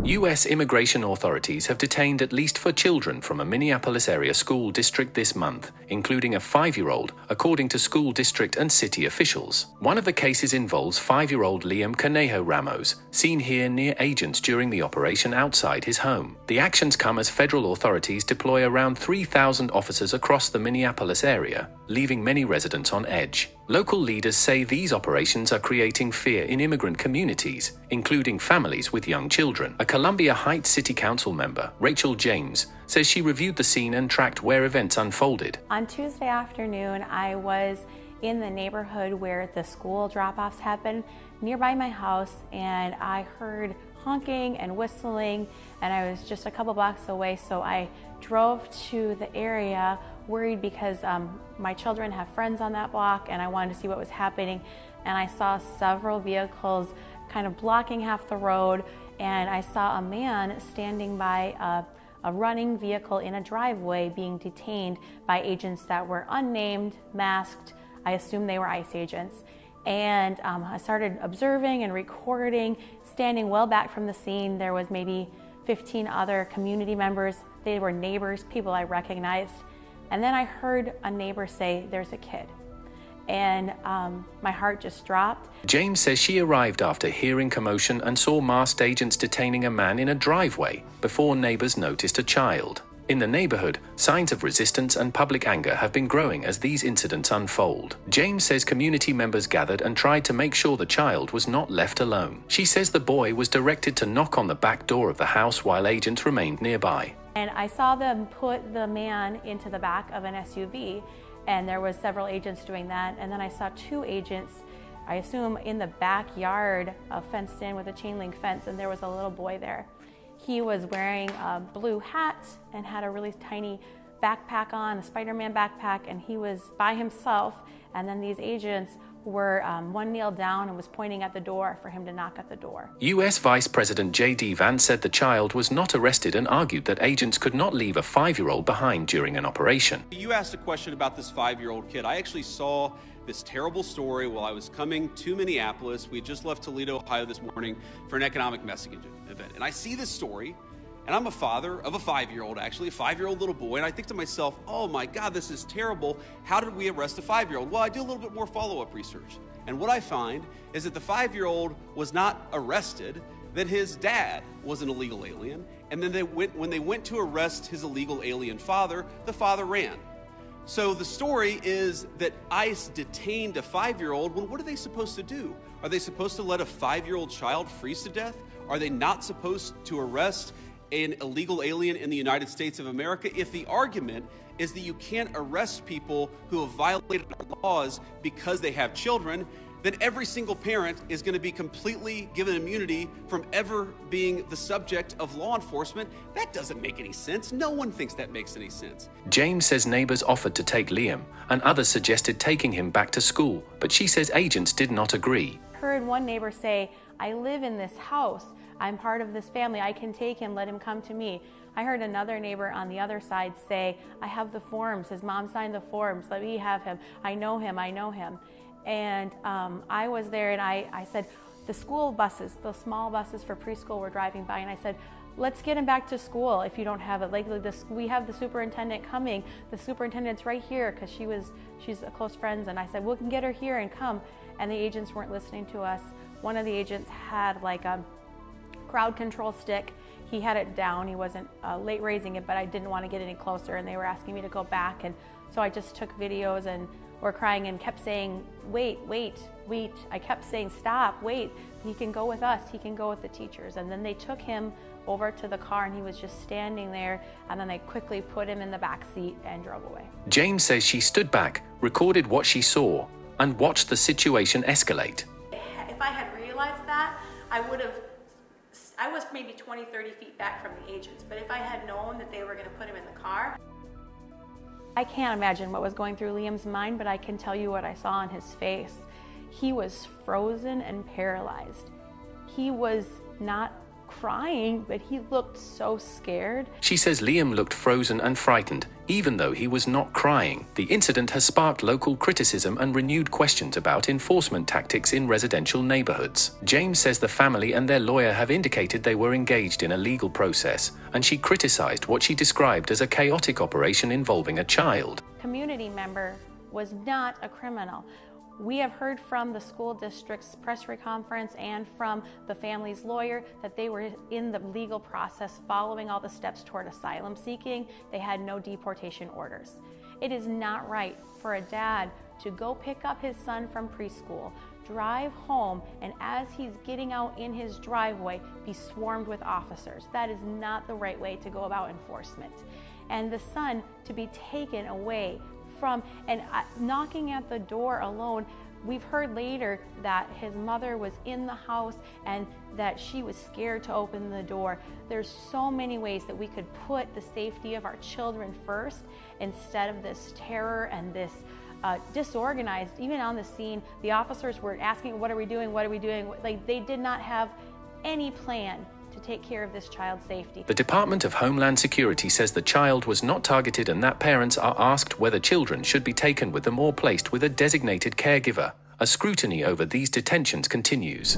U.S. immigration authorities have detained at least 4 children from a Minneapolis-area school district this month, including a 5-year-old, according to school district and city officials. One of the cases involves 5-year-old Liam Conejo Ramos, seen here near agents during the operation outside his home. The actions come as federal authorities deploy around 3,000 officers across the Minneapolis area, leaving many residents on edge. Local leaders say these operations are creating fear in immigrant communities, including families with young children. A Columbia Heights City Council member, Rachel James, says she reviewed the scene and tracked where events unfolded. On Tuesday afternoon, I was in the neighborhood where the school drop-offs happen, nearby my house, and I heard honking and whistling, and I was just a couple blocks away, so I drove to the area worried because my children have friends on that block and I wanted to see what was happening, and I saw several vehicles kind of blocking half the road, and I saw a man standing by a running vehicle in a driveway being detained by agents that were unnamed, masked. I assume they were ICE agents. And I started observing and recording, standing well back from the scene. There was maybe 15 other community members. They were neighbors, people I recognized. And then I heard a neighbor say, "There's a kid." And my heart just dropped. James says she arrived after hearing commotion and saw masked agents detaining a man in a driveway before neighbors noticed a child. In the neighborhood, signs of resistance and public anger have been growing as these incidents unfold. James says community members gathered and tried to make sure the child was not left alone. She says the boy was directed to knock on the back door of the house while agents remained nearby. And I saw them put the man into the back of an SUV, and there was several agents doing that. And then I saw 2 agents, I assume in the backyard, fenced in with a chain link fence, and there was a little boy there. He was wearing a blue hat and had a really tiny backpack on, a Spider-Man backpack, and he was by himself. And then these agents were, one kneeled down and was pointing at the door for him to knock at the door. U.S. Vice President J.D. Vance said the child was not arrested and argued that agents could not leave a 5-year-old behind during an operation. You asked a question about this 5-year-old kid. I actually saw this terrible story while I was coming to Minneapolis. We had just left Toledo, Ohio this morning for an economic messaging event. And I see this story, and I'm a father of a 5-year-old, actually, a 5-year-old little boy. And I think to myself, oh my God, this is terrible. How did we arrest a 5-year-old? Well, I do a little bit more follow-up research. And what I find is that the 5-year-old was not arrested, that his dad was an illegal alien. And then when they went to arrest his illegal alien father, the father ran. So the story is that ICE detained a 5-year-old. Well, what are they supposed to do? Are they supposed to let a 5-year-old child freeze to death? Are they not supposed to arrest an illegal alien in the United States of America? If the argument is that you can't arrest people who have violated our laws because they have children, then every single parent is going to be completely given immunity from ever being the subject of law enforcement. That doesn't make any sense. No one thinks that makes any sense. James says neighbors offered to take Liam, and others suggested taking him back to school, but she says agents did not agree. I heard one neighbor say, "I live in this house. I'm part of this family. I can take him, let him come to me." I heard another neighbor on the other side say, "I have the forms. His mom signed the forms. Let me have him. I know him. I know him." And I was there, and I said, the school buses, the small buses for preschool were driving by, and I said, "Let's get him back to school if you don't have it. Like this, we have the superintendent coming. The superintendent's right here," because she's a close friend. And I said, "We can get her here and come." And the agents weren't listening to us. One of the agents had like a crowd control stick. He had it down. He wasn't late raising it, but I didn't want to get any closer, and they were asking me to go back. And so I just took videos and were crying and kept saying, "Wait, wait, wait." I kept saying, "Stop, wait. He can go with us. He can go with the teachers." And then they took him over to the car, and he was just standing there, and then they quickly put him in the back seat and drove away. James says she stood back, recorded what she saw, and watched the situation escalate. If I had realized that, I was maybe 20, 30 feet back from the agents, but if I had known that they were going to put him in the car, I can't imagine what was going through Liam's mind, but I can tell you what I saw on his face. He was frozen and paralyzed. He was not crying, but he looked so scared. She says Liam looked frozen and frightened, even though he was not crying. The incident has sparked local criticism and renewed questions about enforcement tactics in residential neighborhoods. James says the family and their lawyer have indicated they were engaged in a legal process, and she criticized what she described as a chaotic operation involving a child. Community member was not a criminal. We have heard from the school district's press conference and from the family's lawyer that they were in the legal process following all the steps toward asylum seeking. They had no deportation orders. It is not right for a dad to go pick up his son from preschool, drive home, and as he's getting out in his driveway, be swarmed with officers. That is not the right way to go about enforcement. And the son to be taken away from and knocking at the door alone. We've heard later that his mother was in the house and that she was scared to open the door. There's so many ways that we could put the safety of our children first instead of this terror and this disorganized. Even on the scene, the officers were asking, what are we doing? What are we doing? Like, they did not have any plan to take care of this child's safety. The Department of Homeland Security says the child was not targeted and that parents are asked whether children should be taken with them or placed with a designated caregiver. A scrutiny over these detentions continues.